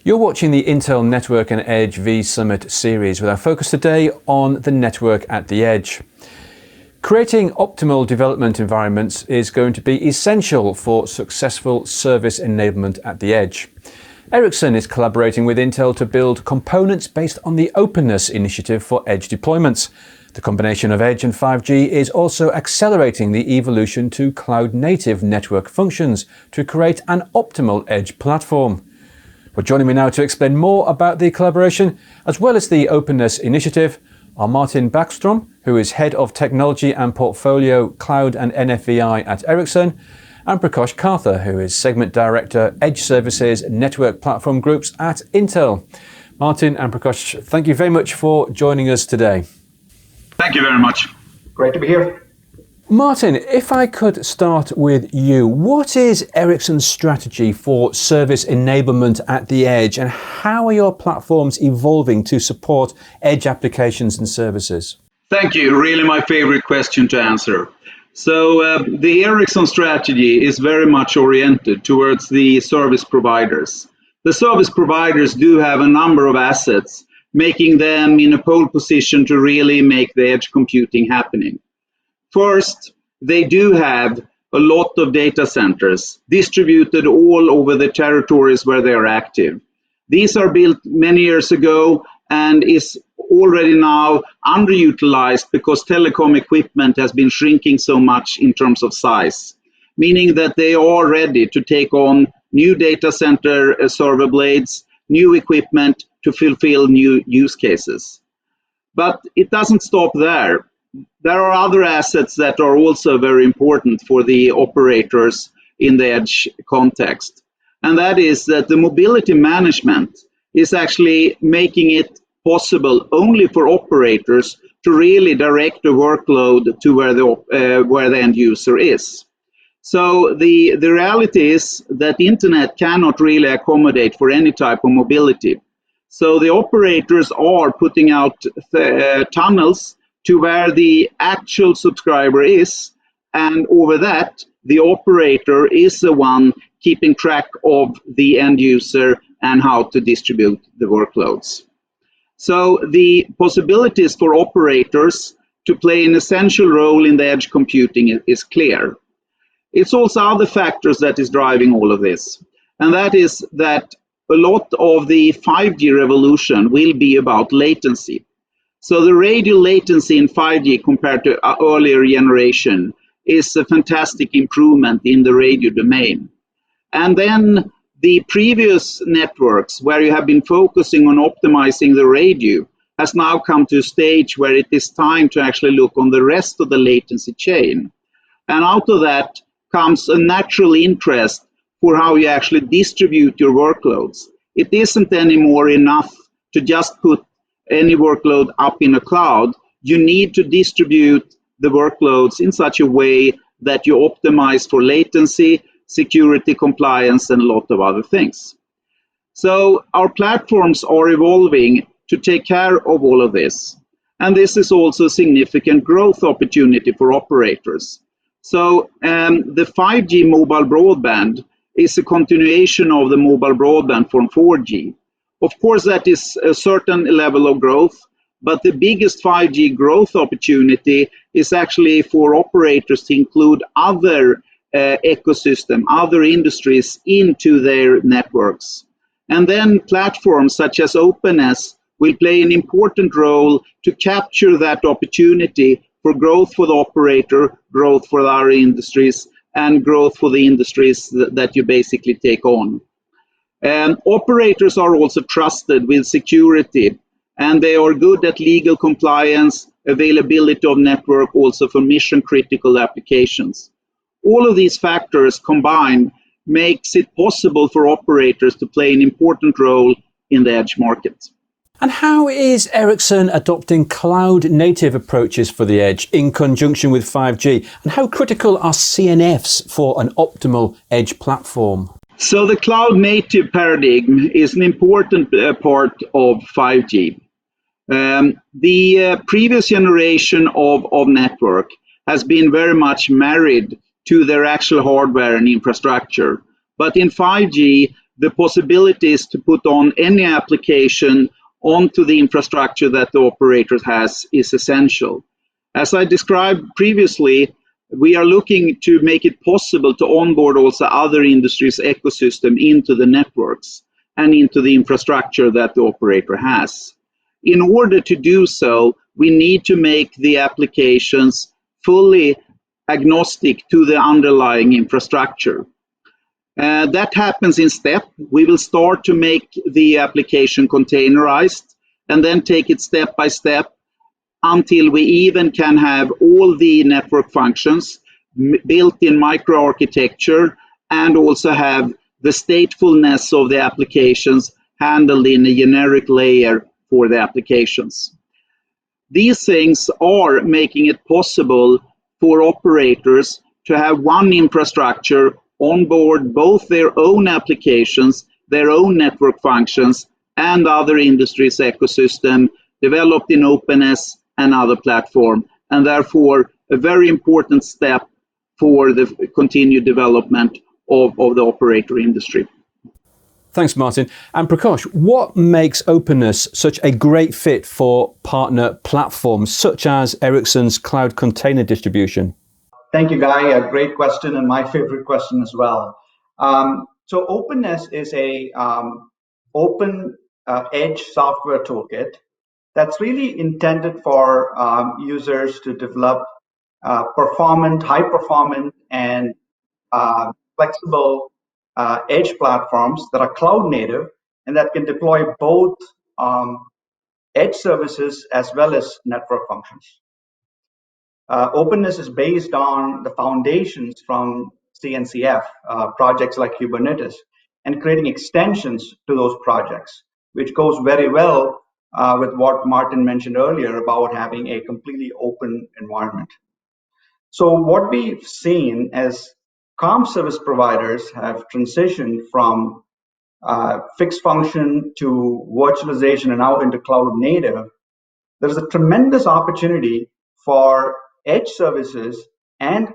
You're watching the Intel Network and Edge V-Summit series with our focus today on the network at the edge. Creating optimal development environments is going to be essential for successful service enablement at the edge. Ericsson is collaborating with Intel to build components based on the OpenNESS initiative for edge deployments. The combination of Edge and 5G is also accelerating the evolution to cloud-native network functions to create an optimal edge platform. Well, joining me now to explain more about the collaboration, as well as the OpenNESS initiative, are Martin Bäckström, who is Head of Technology and Portfolio Cloud and NFVi at Ericsson, and Prakash Kartha, who is Segment Director, Edge Services Network Platform Groups at Intel. Martin and Prakash, thank you very much for joining us today. Thank you very much. Great to be here. Martin, if I could start with you, what is Ericsson's strategy for service enablement at the edge, and how are your platforms evolving to support edge applications and services? Thank you. Really my favorite question to answer. So the Ericsson strategy is very much oriented towards the service providers. The service providers do have a number of assets, making them in a pole position to really make the edge computing happening. First, they do have a lot of data centers distributed all over the territories where they are active. These are built many years ago and is already now underutilized because telecom equipment has been shrinking so much in terms of size, meaning that they are ready to take on new data center server blades, new equipment to fulfill new use cases. But it doesn't stop there. There are other assets that are also very important for the operators in the edge context. And that is that the mobility management is actually making it possible only for operators to really direct the workload to where the end user is. So the reality is that the internet cannot really accommodate for any type of mobility. So the operators are putting out tunnels to where the actual subscriber is, and over that, the operator is the one keeping track of the end user and how to distribute the workloads. So the possibilities for operators to play an essential role in the edge computing is clear. It's also other factors that is driving all of this, and that is that a lot of the 5G revolution will be about latency. So the radio latency in 5G compared to earlier generation is a fantastic improvement in the radio domain. And then the previous networks where you have been focusing on optimizing the radio has now come to a stage where it is time to actually look on the rest of the latency chain. And out of that comes a natural interest for how you actually distribute your workloads. It isn't anymore enough to just put any workload up in a cloud. You need to distribute the workloads in such a way that you optimize for latency, security, compliance, and a lot of other things. So our platforms are evolving to take care of all of this. And this is also a significant growth opportunity for operators. So the 5G mobile broadband is a continuation of the mobile broadband from 4G. Of course, that is a certain level of growth, but the biggest 5G growth opportunity is actually for operators to include other ecosystem, other industries into their networks. And then platforms such as OpenNESS will play an important role to capture that opportunity for growth for the operator, growth for our industries, and growth for the industries that you basically take on. Operators are also trusted with security, and they are good at legal compliance, availability of network, also for mission-critical applications. All of these factors combined makes it possible for operators to play an important role in the edge market. And how is Ericsson adopting cloud-native approaches for the edge in conjunction with 5G? And how critical are CNFs for an optimal edge platform? So the cloud-native paradigm is an important part of 5G. The previous generation of network has been very much married to their actual hardware and infrastructure. But in 5G, the possibilities to put on any application onto the infrastructure that the operator has is essential. As I described previously, we are looking to make it possible to onboard also other industries' ecosystem into the networks and into the infrastructure that the operator has. In order to do so, we need to make the applications fully agnostic to the underlying infrastructure. That happens in step. We will start to make the application containerized and then take it step by step until we even can have all the network functions built in microarchitecture and also have the statefulness of the applications handled in a generic layer for the applications. These things are making it possible for operators to have one infrastructure on board both their own applications, their own network functions, and other industries' ecosystem developed in OpenNESS and other platforms, and therefore a very important step for the continued development of the operator industry. Thanks, Martin. And Prakash, what makes OpenNESS such a great fit for partner platforms such as Ericsson's cloud container distribution? Thank you, Guy. A great question and my favorite question as well. So OpenNESS is a open edge software toolkit that's really intended for users to develop high performant and flexible edge platforms that are cloud native and that can deploy both edge services as well as network functions. OpenNESS is based on the foundations from CNCF, projects like Kubernetes, and creating extensions to those projects, which goes very well with what Martin mentioned earlier about having a completely open environment. So what we've seen as comm service providers have transitioned from fixed function to virtualization and now into cloud native, there's a tremendous opportunity for edge services and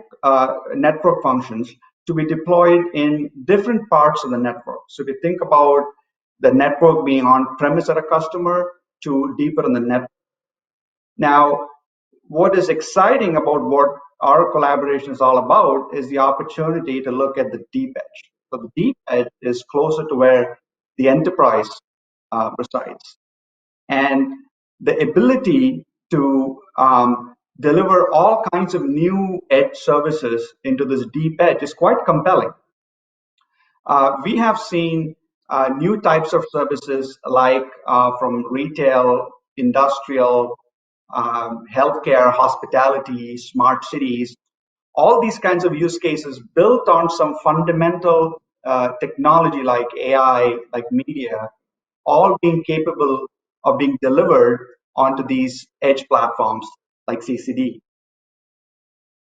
network functions to be deployed in different parts of the network. So if you think about the network being on premise at a customer to deeper in the network. Now, what is exciting about what our collaboration is all about is the opportunity to look at the deep edge. So the deep edge is closer to where the enterprise resides. And the ability to deliver all kinds of new edge services into this deep edge is quite compelling. We have seen new types of services like from retail, industrial, healthcare, hospitality, smart cities, all these kinds of use cases built on some fundamental technology like AI, like media, all being capable of being delivered onto these edge platforms like CCD.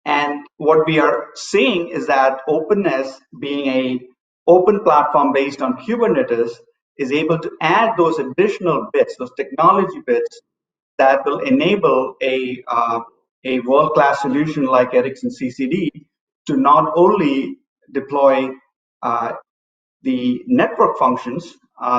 And what we are seeing is that OpenNESS, being a open platform based on Kubernetes, is able to add those additional bits, those technology bits that will enable a world-class solution like Ericsson CCD to not only deploy the network functions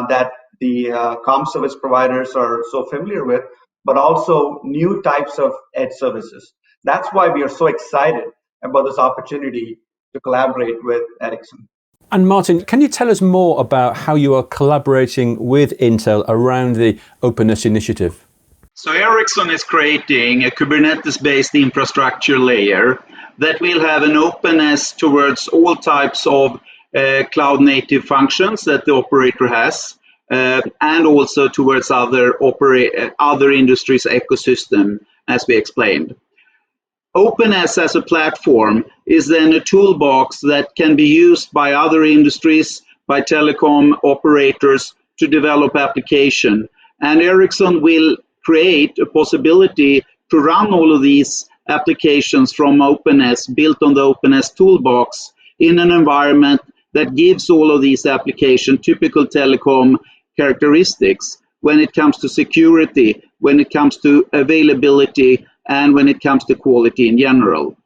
that the comm service providers are so familiar with, but also new types of edge services. That's why we are so excited about this opportunity to collaborate with Ericsson. And Martin, can you tell us more about how you are collaborating with Intel around the OpenNESS initiative? So Ericsson is creating a Kubernetes-based infrastructure layer that will have an openness towards all types of cloud-native functions that the operator has, and also towards other industries' ecosystem, as we explained. OpenNESS as a platform is then a toolbox that can be used by other industries, by telecom operators to develop application. And Ericsson will create a possibility to run all of these applications from OpenNESS, built on the OpenNESS toolbox, in an environment that gives all of these applications typical telecom characteristics when it comes to security, when it comes to availability, and when it comes to quality in general.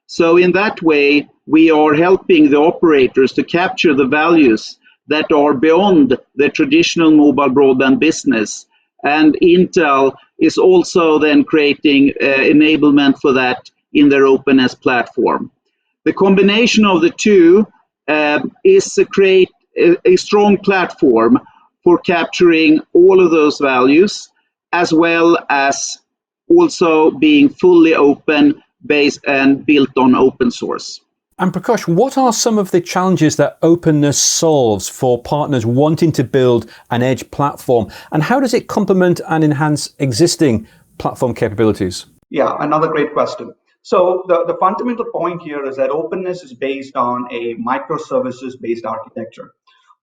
So in that way, we are helping the operators to capture the values that are beyond the traditional mobile broadband business. And Intel is also then creating enablement for that in their OpenNESS platform. The combination of the two is to create a strong platform for capturing all of those values, as well as also being fully open based and built on open source. And Prakash, what are some of the challenges that OpenNESS solves for partners wanting to build an edge platform? And how does it complement and enhance existing platform capabilities? Yeah, another great question. So the fundamental point here is that OpenNESS is based on a microservices-based architecture.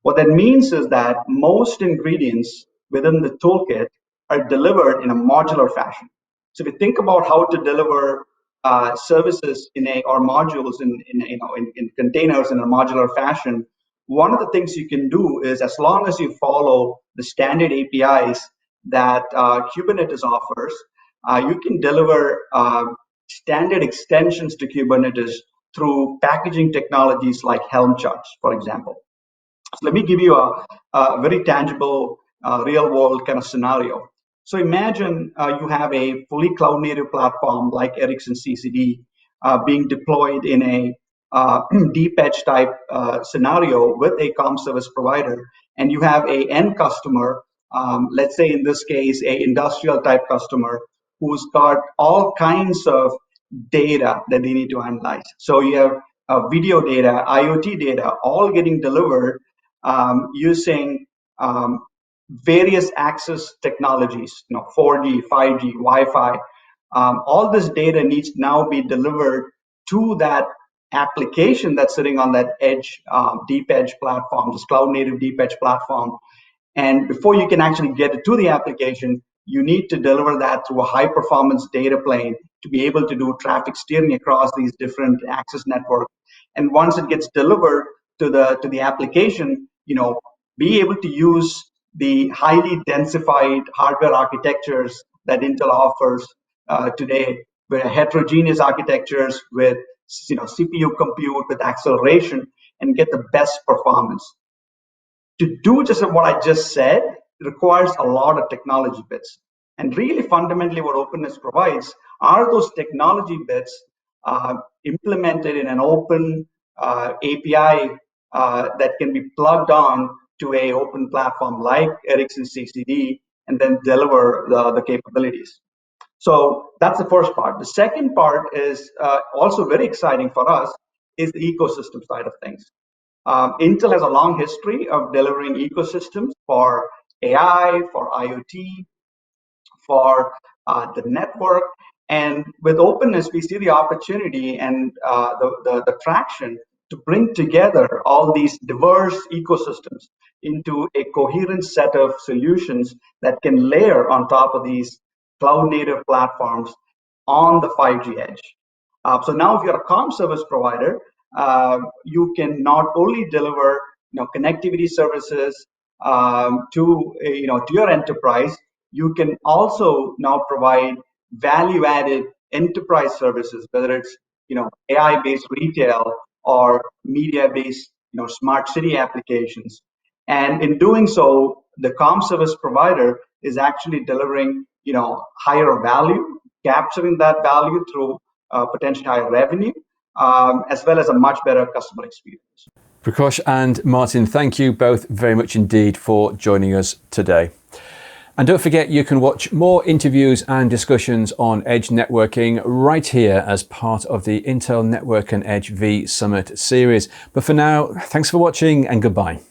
What that means is that most ingredients within the toolkit are delivered in a modular fashion. So if you think about how to deliver services or modules in containers in a modular fashion, one of the things you can do is, as long as you follow the standard APIs that Kubernetes offers, you can deliver standard extensions to Kubernetes through packaging technologies like Helm charts, for example. So let me give you a very tangible, real-world kind of scenario. So imagine you have a fully cloud-native platform like Ericsson CCD being deployed in a deep edge type scenario with a comm service provider, and you have a end customer, let's say in this case, a industrial type customer who's got all kinds of data that they need to analyze. So you have video data, IoT data, all getting delivered using various access technologies, 4G, 5G, Wi-Fi. All this data needs to now be delivered to that application that's sitting on that edge, deep edge platform, this cloud native deep edge platform. And before you can actually get it to the application, you need to deliver that through a high performance data plane to be able to do traffic steering across these different access networks. And once it gets delivered to the application, be able to use the highly densified hardware architectures that Intel offers today, where heterogeneous architectures with CPU compute with acceleration, and get the best performance. To do just what I just said requires a lot of technology bits. And really fundamentally what OpenNESS provides are those technology bits implemented in an open API that can be plugged on to a open platform like Ericsson CCD and then deliver the capabilities. So that's the first part. The second part is also very exciting for us, is the ecosystem side of things. Intel has a long history of delivering ecosystems for AI, for IoT, for the network. And with OpenNESS, we see the opportunity and the traction to bring together all these diverse ecosystems into a coherent set of solutions that can layer on top of these cloud native platforms on the 5G edge. So now if you're a comm service provider, you can not only deliver connectivity services to your enterprise, you can also now provide value-added enterprise services, whether it's AI-based retail or media-based smart city applications. And in doing so, the comm service provider is actually delivering higher value, capturing that value through potentially higher revenue, as well as a much better customer experience. Prakash and Martin, thank you both very much indeed for joining us today. And don't forget, you can watch more interviews and discussions on Edge networking right here as part of the Intel Network and Edge V Summit series. But for now, thanks for watching and goodbye.